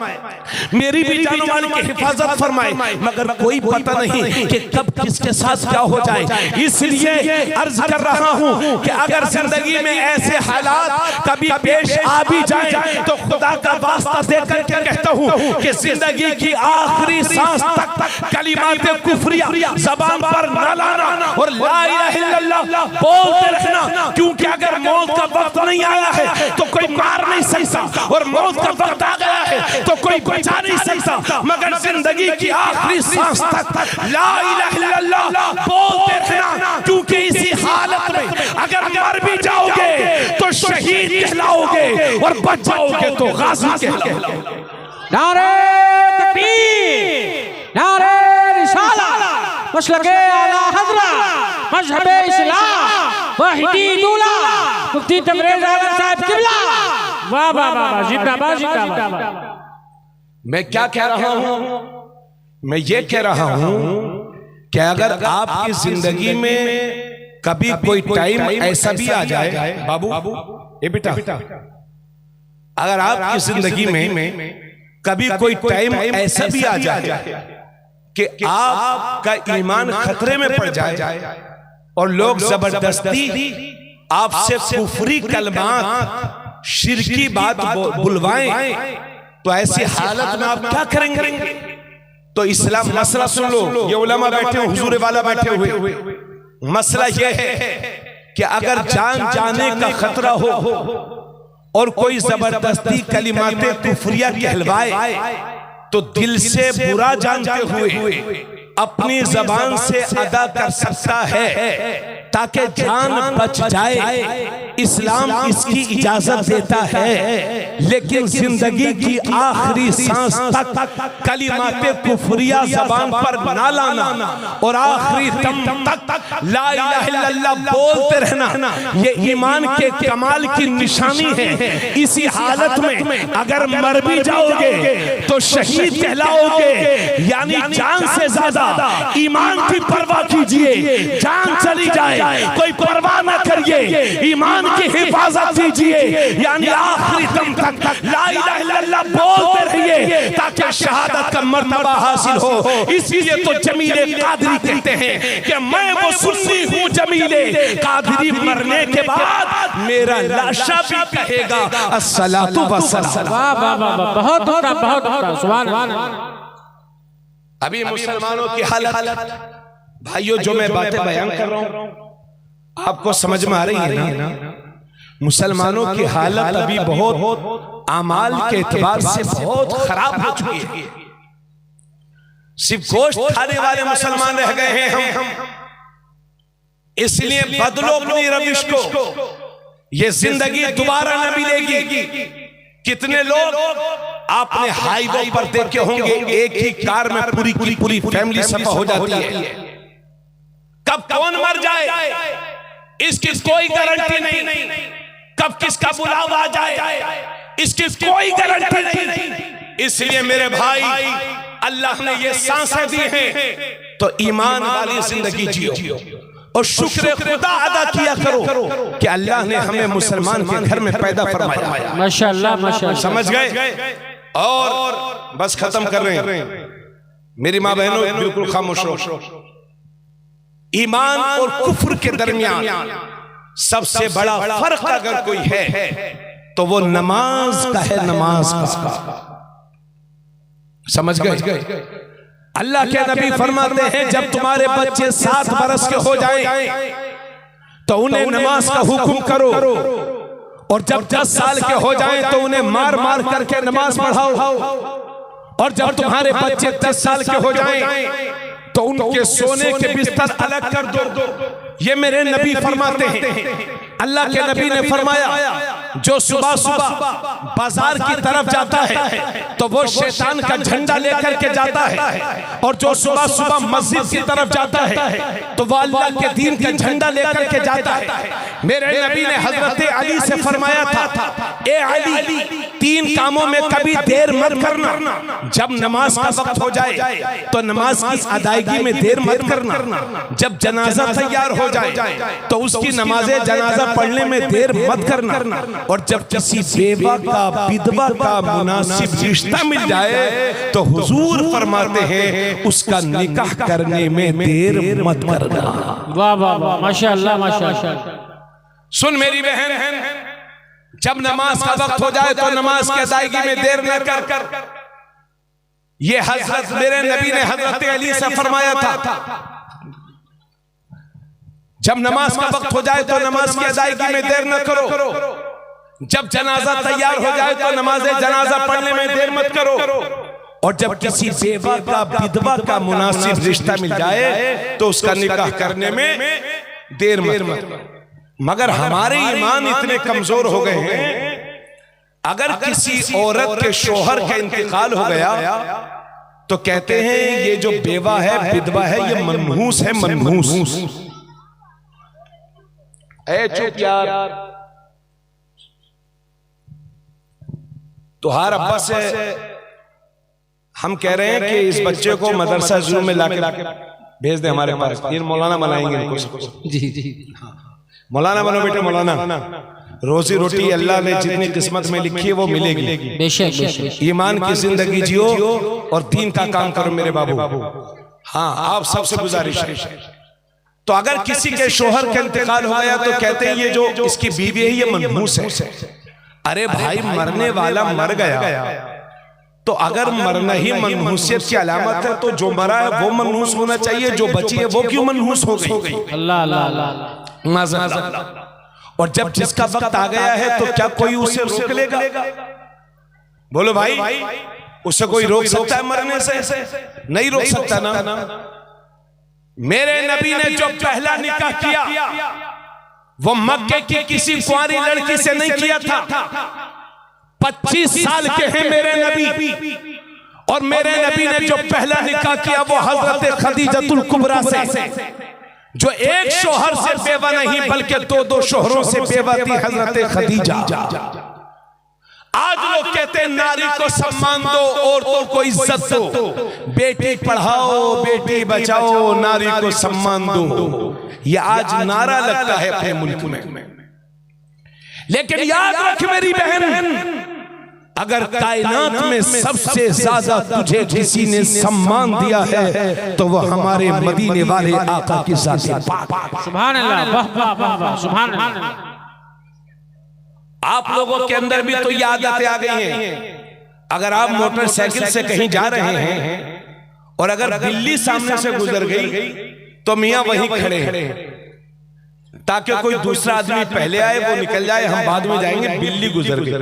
मेरी भी जानो माल की हिफाजत फरमाए। मगर कोई पता नहीं कि कब किसके साथ क्या हो जाए, इसलिए अर्ज कर रहा हूं कि अगर जिंदगी में ऐसे हालात कभी पेश आ भी जाए तो खुदा का वास्ता देकर के कहता हूं कि जिंदगी की आखिरी सांस तक कलिमाते कुफरिया ज़बान पर न लाना और ला इलाहा इल्लल्लाह बोलते रहना, क्योंकि अगर मौत का वक्त नहीं आया है तो कोई मार नहीं सकता और मौत का वक्त आ गया है तो कोई बचा नहीं सकता, मगर जिंदगी की आखिरी सांस तक ला इलाहा इल्लल्लाह बोलते रहना, क्योंकि इसी हालत में अगर मर भी जाओगे तो शहीद कहलाओगे और बच जाओगे तो गाजी कहलाओगे। नारे तकबीर, नारे रिसालत, मसलके आला हज़रत, मज़हबे इस्लाम, वाहिदी दूल्हा, मुफ्ती तबरेज़ आलम साहब किबला। वाह वाह वाह, जिंदाबाद जिंदाबाद। मैं क्या कह रहा हूं? मैं ये कह रहा हूं कि अगर आपकी जिंदगी में कभी कोई टाइम ऐसा भी आ जाए, बाबू ए बेटा, अगर आपकी जिंदगी में कभी कोई टाइम ऐसा भी आ जाए कि आपका ईमान खतरे में पड़ जाए और लोग जबरदस्ती आपसे कुफरी कलमात शिरकी बात बुलवाएं, तो ऐसी हालत में आप क्या करेंगे? तो इस्लाम मसला सुन लो, ये उलमा बैठे हो, हुजूर वाला बैठे हुए, मसला यह है कि अगर जान जाने का खतरा हो और कोई जबरदस्ती कलिमाते कुफरिया कहलवाए तो दिल से बुरा जानते हुए अपनी जबान से अदा कर सकता है ताकि जान बच जाए। इस्लाम इसकी इजाजत देता है, लेकिन जिंदगी की आखिरी सांस तक कलिमाते कुफरिया जबान पर ना लाना और आखिरी दम तक ला इलाहा इल्लल्लाह बोलते रहना, ये ईमान के कमाल की निशानी है। इसी हालत में अगर मर भी जाओगे तो शहीद कहलाओगे, यानी जान से ज्यादा ईमान की परवाह कीजिए। जान चली जाए कोई परवाह ना करिए, ईमान की हिफाजत कीजिए, यानी आखिरी दम तक ला इलाहा इल्लल्लाह बोलते रहिए ताकि ताकि शहादत का मर्तबा हासिल हो। इसलिए तो जमीले कादरी कहते हैं कि मैं वो सुन्नी हूँ जमीले कादरी, मरने के बाद मेरा लाशा भी कहेगा अस्सलातु वस्सलाम। वाह वाह वाह वाह, बहुत होता, बहुत होता, सुभान अल्लाह। अभी मुसलमानों की हालत भाइयों, जो मैं बातें बयान कर रहा हूं आपको समझ में आ रही है ना? मुसलमानों की हालत अभी बहुत आमाल के एतबार से बहुत खराब हो चुकी है। सिर्फ गोश्त खाने वाले मुसलमान रह गए हैं हम। इसलिए बदलो अपनी रविश को, ये जिंदगी दोबारा न मिलेगी। कितने लोग आपने हाईवे पर देखे होंगे, एक ही कार में पूरी की पूरी फैमिली सफर हो जाती है। कब कौन मर जाए इसकी कोई गारंटी नहीं, कब किसका बुलावा आ जाए इसकी कोई गारंटी नहीं। इसलिए मेरे भाई, अल्लाह ने ये सांसें दी हैं तो ईमान वाली जिंदगी जियो और शुक्र खुदा अदा किया करो कि अल्लाह ने हमें मुसलमान के घर में पैदा फरमाया। माशाअल्लाह माशाअल्लाह, समझ गए? और बस खत्म कर रहे हैं मेरी माँ बहनों, बिल्कुल खामोश रहो। ईमान और कुफ्र के दरमियान सबसे बड़ा फर्क अगर कोई है तो वो नमाज का है, नमाज का। समझ गए? अल्लाह के नबी फरमाते हैं जब तुम्हारे बच्चे 7 बरस के हो जाएं तो उन्हें नमाज का हुक्म करो, और जब 10 साल के हो जाएं तो उन्हें मार मार करके नमाज पढ़ाओ, और जब तुम्हारे बच्चे 10 साल के हो जाएं तो उनके सोने के बिस्तर अलग कर दो। ये मेरे नबी फरमाते हैं। अल्लाह के नबी ने फरमाया जो सुबह सुबह बाजार की तरफ जाता है तो वो शैतान का झंडा लेकर के जाता है, और जो सुबह सुबह मस्जिद की तरफ जाता है तो वो अल्लाह के दीन का झंडा लेकर के जाता है। मेरे नबी ने हजरत अली से फरमाया था, ए अली, 3 कामों में कभी देर मत करना। जब नमाज का वक्त हो जाए तो नमाज की अदायगी में देर मत करना। जब जनाजा तैयार हो जाए तो उसकी नमाज़े जनाजा पढ़ने में देर मत करना। और जब किसी बेवा का, विधवा का मुनासिब रिश्ता मिल जाए तो हुजूर फरमाते हैं उसका निकाह करने में देर मत करना। वाह वाह वाह, माशाअल्लाह माशाअल्लाह। सुन मेरी बहन, जब नमाज का वक्त हो जाए तो नमाज की अदायगी में देर न कर। ये हजरत मेरे नबी ने हजरत अली से फरमाया था जब नमाज का वक्त हो जाए तो नमाज की अदायगी में देर न करो। जब जनाजा तैयार हो जाए तो नमाज जनाजा पढ़ने में देर मत करो। और जब किसी बेवा का, विधवा का मुनासिब रिश्ता मिल जाए तो उसका निकाह करने में देर मत करो। मगर हमारे ईमान इतने कमजोर हो गए हैं, अगर किसी औरत के शोहर का इंतकाल हो गया तो कहते हैं ये जो बेवा है, विधवा है, ये मनहूस है, मनहूस। ऐ चुप यार, तुहार अब्बा से हम कह रहे हैं कि इस बच्चे को मदरसा ज़रू में लाके भेज दे हमारे पास, फिर मौलाना बनाएंगे इनको। जी जी, मौलाना बनो बेटे, मौलाना। रोजी रोटी अल्लाह ने जितनी किस्मत में लिखी है वो मिलेगी। बेशक बेशक। ईमान की जिंदगी जियो और दीन का काम करो मेरे बाबू। हाँ, आप सबसे गुजारिश है। तो अगर किसी के शोहर का इंतकाल हो गया तो कहते हैं ये जो इसकी बीवी है ये मनहूस है। अरे भाई, मरने वाला मर गया तो अगर मरना ही मनहूसियत की अलामत है तो जो मरा है वो मनहूस होना चाहिए, जो बची है वो क्यों मनहूस हो गई? अल्लाह अल्लाह अल्लाह। माज़अल्लाह। और जब जिसका वक्त आ गया है तो क्या कोई उसे रोक लेगा? बोलो भाई, उसे कोई रोक सकता है मरने से? नहीं रोक सकता ना। मेरे नबी ने जो पहला निकाह किया वो मक्के की किसी कुंवारी लड़की से नहीं किया था। 25 साल के हैं मेरे नबी, और मेरे नबी ने जो पहला निकाह किया वो हजरत खदीजतुल कुबरा से, जो एक शोहर से बेवा नहीं बल्कि 2-2 शोहरों से बेवा थी, हजरत खदीजा। आज लोग कहते हैं नारी को सम्मान दो, औरतों को इज्जत दो, बेटी पढ़ाओ, बेटी बचाओ, नारी को सम्मान दो। ये आज नारा लगता है अपने मुल्क में, लेकिन याद रख मेरी बहन, अगर कायनात में सबसे ज्यादा तुझे किसी ने सम्मान दिया है तो वो हमारे मदीने वाले आका की ज़ात पाक। सुभान अल्लाह, वाह वाह वाह वाह, सुभान अल्लाह। आप लोगों के अंदर भी तो ये आदतें आ गई हैं, अगर आप मोटरसाइकिल से कहीं जा रहे हैं और अगर बिल्ली सामने से गुजर गई तो मियां वहीं खड़े हैं ताकि कोई दूसरा आदमी पहले आए, वो निकल जाए, हम बाद में जाएंगे, बिल्ली गुजर गई।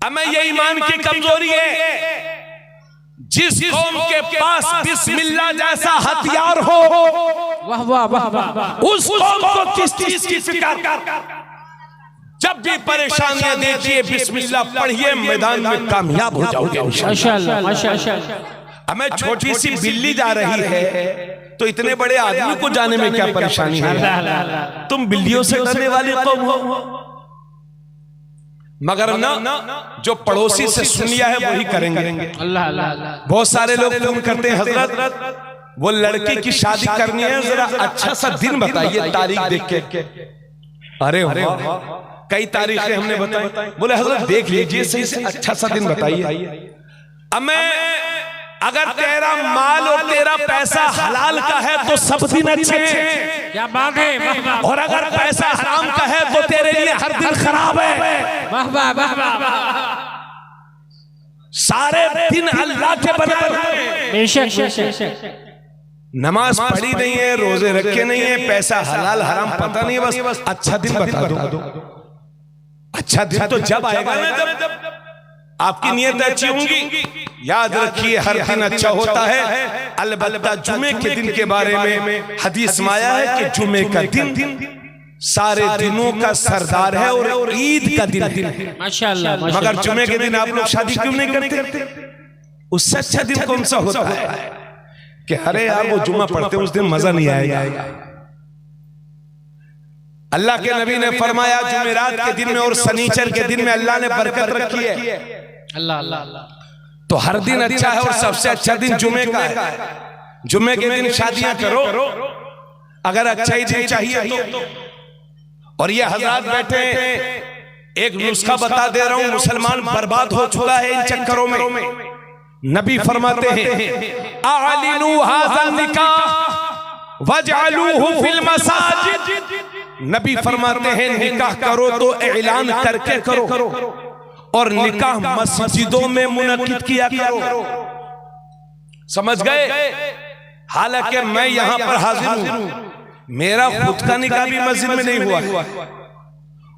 अब ये ईमान की कमजोरी है। जिस कौम के पास बिस्मिल्लाह जैसा हथियार हो, वाह वाह वाह वाह, उस कौम को किस चीज की फिक्र? जब भी परेशानियां देखिए बिस्मिल्लाह पढ़िए, मैदान में कामयाब हो जाओगे माशाअल्लाह माशाअल्लाह। हमें छोटी सी बिल्ली जा रही है तो इतने बड़े आदमी को जाने में क्या परेशानी है? तुम बिल्लियों से डरने वाले कौम हो। मगर ना जो पड़ोसी से सुन लिया है वही करेंगे। अल्लाह अल्लाह। बहुत सारे लोग फोन करते हैं, हजरत वो लड़की की शादी करनी है, जरा अच्छा सा दिन बताइए तारीख देख के। अरे वाह, कई तारीखें हमने बताई। बोले हजरत देख लीजिए सही से अच्छा सा दिन बताइए। अब मैं अगर तेरा माल और तेरा पैसा हलाल का है तो सब दिन अच्छे हैं, क्या बात है। और अगर पैसा हराम का है तो तेरे लिए हर दिन खराब है। वाह वाह वाह वाह, सारे दिन अल्लाह के बनाए हैं। बेशक बेशक। नमाज पढ़ी नहीं है, रोजे रखे नहीं है, पैसा हलाल हराम पता नहीं है, बस अच्छा दिन बता दो। अच्छा दिन तो जब आएगा ना जब आपकी नीयत अच्छी होंगी। याद रखिए हर दिन अच्छा होता है, अलबत्ता जुमे के दिन के बारे में हदीस में आया है कि जुमे का दिन सारे दिनों का सरदार है और ईद का दिन है माशाअल्लाह। मगर जुमे के दिन आप लोग शादी क्यों नहीं करते? उससे अच्छा दिन कौन सा होता है कि अरे यार वो जुमा पढ़ते उस दिन मजा नहीं आएगा। अल्लाह के नबी ने फरमाया जुमेरात के दिन में और शनीचर के दिन में अल्लाह ने बरकत रखी है। अल्लाह अल्लाह। तो हर दिन अच्छा है और सबसे अच्छा दिन जुमे का है। जुमे के दिन शादियां करो अगर अच्छा ही दिन चाहिए तो। और ये हजरात बैठे एक नुस्खा बता दे रहा हूं, मुसलमान बर्बाद हो चुका है इन चक्करों में। नबी फरमाते हैं आलिनु हाज़ा निकाह वजअलूहु फिल मसाजिद। नबी फरमाते हैं निकाह करो तो ऐलान करके करो और निकाह मस्जिदों में मुनक्किद किया करो। समझ गए? हालांकि मैं यहां पर हाजिर हूं, मेरा खुद का निकाह भी मस्जिद में नहीं हुआ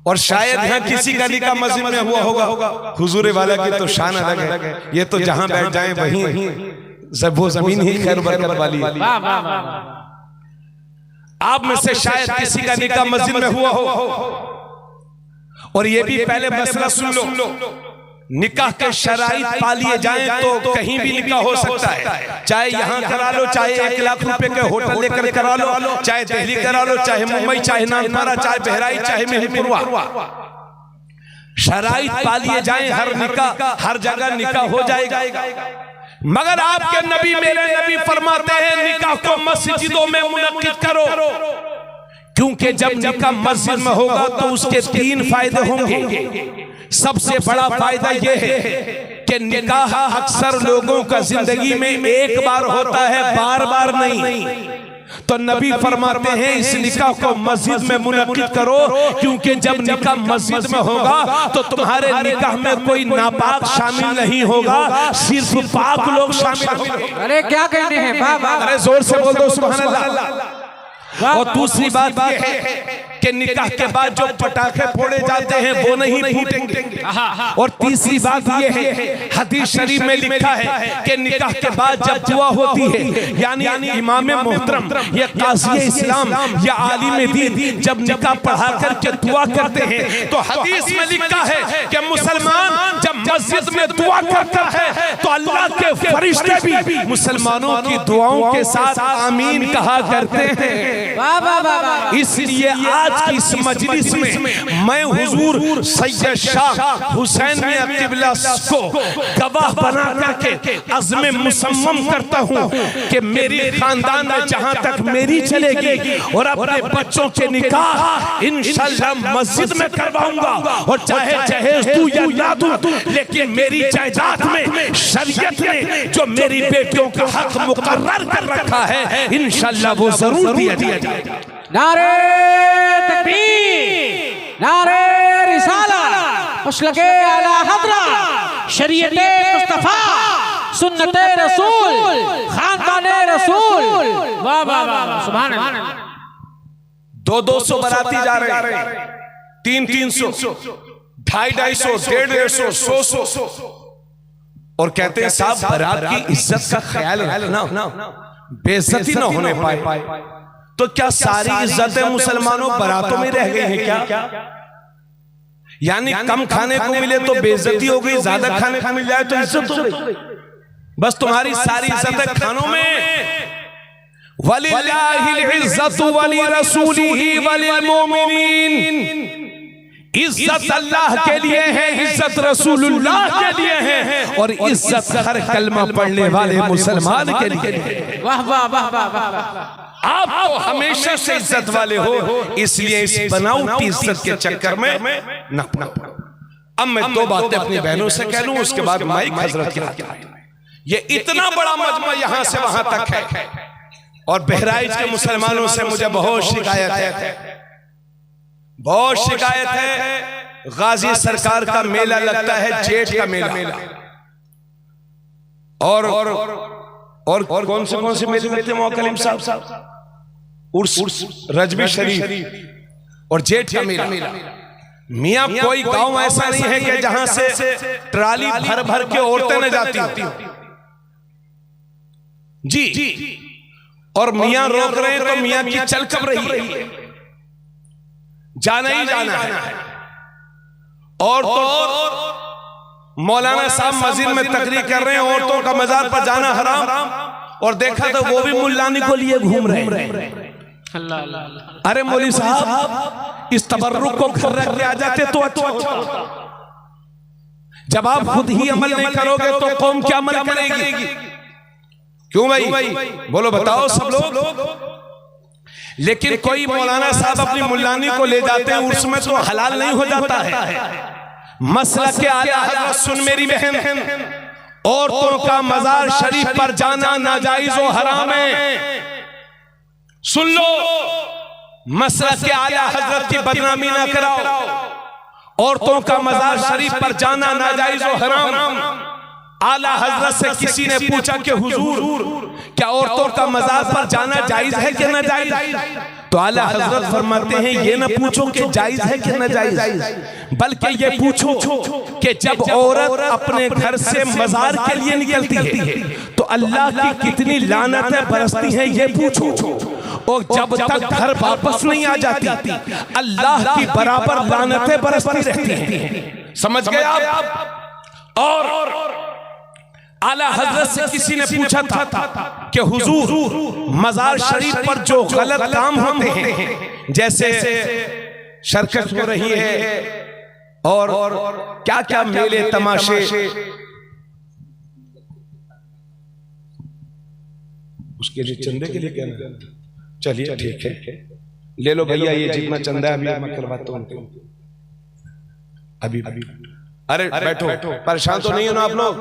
और शायद यहां किसी का निकाह मस्जिद में हुआ होगा। हुजूर वाला की तो शान अलग है, ये तो जहां बैठ जाए वहीं वो जमीन ही खैर बरकत वाली है। वाह वाह वाह। आप में से शायद किसी का निकाह मस्जिद में हुआ हो। और ये भी पहले मसला सुन लो, निकाह के शराइत पा लिए जाएं तो कहीं भी निकाह हो सकता है। चाहे यहां करा लो, चाहे 1 लाख रुपए के होटल लेकर करा लो, चाहे दिल्ली करा लो, चाहे मुंबई, चाहे नागपुर, चाहे बहराइच, चाहे मेहपुरवा। शराइत पा लिए जाएं, हर निकाह हर जगह निकाह हो जाएगा। मगर आपके नबी मेरे नबी फरमाते हैं निकाह को मस्जिदों में मुनक्किद करो, क्योंकि जब निकाह मस्जिद में होगा तो उसके 3 फायदे होंगे। सबसे बड़ा फायदा यह है कि निकाह अक्सर लोगों का जिंदगी में एक बार होता है, बार बार नहीं। तो नबी फरमाते हैं इस निकाह को मस्जिद में मुनक्किद करो, क्योंकि जब निकाह मस्जिद में होगा तो तुम्हारे निकाह में कोई नापाक शामिल नहीं होगा, सिर्फ पाक लोग शामिल होंगे। अरे क्या कहते हैं, वाह वाह। अरे जोर से बोल दो सुभान अल्लाह। और दूसरी बात यह है कि निकाह के बाद जो पटाखे फोड़े जाते हैं वो नहीं फूटेंगे। और तीसरी बात यह है, हदीस शरीफ में लिखा है कि निकाह के बाद जब दुआ होती है, यानी इमाम मोहतरम या काज़ी इस्लाम या आलिम दीन जब निकाह पढ़ा करके दुआ करते हैं तो हदीस में लिखा है कि मुसलमान जब मस्जिद में दुआ करता है तो अल्लाह के फरिश्ते भी मुसलमानों की दुआओं के साथ आमीन कहा करते हैं। वाह वाह वाह। इसलिए आज आज की इस मजलिस में मैं हुजूर सैयद शाह हुसैन मियां किबला को गवाह बना करके अज़्म मुसम्मम करता हूँ कि मेरी खानदान में जहाँ तक मेरी चलेगी और अपने बच्चों के निकाह इंशाअल्लाह मस्जिद में करवाऊंगा, और चाहे जहेज दूं या ना दूं, लेकिन मेरी जायदाद में शरीयत ने जो मेरी बेटियों का हक मुकर्रर कर रखा है इंशाअल्लाह वो जरूर दिया जाएगा। नारे तकबीर, नारे रिसालत, मसलके आला हज़रत, शरीयते मुस्तफा, सुन्नते रसूल, खानदाने रसूल। वाह वाह वाह, सुभान अल्लाह। 200 बाराती जा रहे हैं, 300, 250, 150, 100 और कहते हैं साहब बारात की इज्जत का ख्याल रखना, बेइज्जती ना होने पाए। तो क्या सारी इज्जतें मुसलमानों बारातों में रह गई हैं क्या? यानी कम खाने को मिले तो बेइज्जती हो गई, ज्यादा खाने को मिल जाए तो इज्जत हो गई। बस तुम्हारी सारी इज्जतें खानों में। वलिल्लाहिल इज्जतु वली रसूलिही वलिल मोमिनीन, इज्जत अल्लाह के लिए है, इज्जत रसूलुल्लाह के लिए है, और इज्जत हर कलमा पढ़ने वाले मुसलमान के लिए। वाह वाह वाह वाह वाह। आप तो हमेशा से इज्जत वाले हो, इसलिए इस बनावटी इज्जत के चक्कर में न। अब मैं 2 बातें अपनी बहनों से कह लूं, उसके बाद माइक हजरत के हाथ में। ये इतना बड़ा मजमा यहां से वहां तक है, और बहराइच के मुसलमानों से मुझे बहुत शिकायत है, बहुत शिकायत है। गाजी सरकार का मेला लगता है, जेठ का मेला, और कौन से मेले लगते हैं मौकलिम साहब? उर्स, रजबी शरीफ और जेठ का मेला। मियां कोई गांव ऐसा नहीं है कि जहां से ट्राली भर भर के औरतें न जाती जी, और मियां रोक रहे हैं तो मियां की चल कब रही है, जाना ही जाना है। और तो मौलाना साहब मस्जिद में तकरीर कर रहे हैं, औरतों का मजार पर जाना हराम, और देखा तो वो भी मुल्लानी को लिए घूम रहे हैं। अरे मौली साहब, इस तबर्रुक को घर रख के आ जाते तो अच्छा होता। जब आप खुद ही अमल नहीं करोगे तो कौम क्या अमल करेगी? क्यों भाई बोलो, बताओ सब लोग। लेकिन कोई मौलाना साहब अपनी मुल्लानी को ले जाते हैं उर्स में, तो हलाल नहीं हो जाता है। मसला के आला हज़रत सुन मेरी बहन, औरतों का मजार शरीफ पर जाना नाजायज और हराम है। सुन लो, मसला के आला हज़रत की बदनामी ना कराओ। औरतों का मजार शरीफ पर जाना नाजायज और हराम। आला हजरत से किसी ने पूछा कि हुजूर क्या औरतों का मजार पर जाना जायज है कि ना जायज? तो आला हजरत फरमाते हैं ये न पूछो कि जायज है कि ना जायज, बल्कि ये पूछो कि जब औरत अपने घर से मजार के लिए निकलती है तो अल्लाह की कितनी लानतें बरसती हैं ये पूछो, और जब तक घर वापस नहीं आ जाती अल्लाह की बराबर लानतें बरसती रहती हैं। समझ गए आप? और आला हजरत से किसी ने पूछा था कि हुजूर मजार शरीफ पर जो गलत काम होते हैं, जैसे शरकत हो रही है और क्या क्या मेले तमाशे, उसके लिए चंदे के लिए कहना, चलिए ठीक है ले लो भैया, ये जितना चंदा है अभी मैं करवाता हूँ। अभी अरे बैठो, परेशान तो नहीं हो ना आप लोग?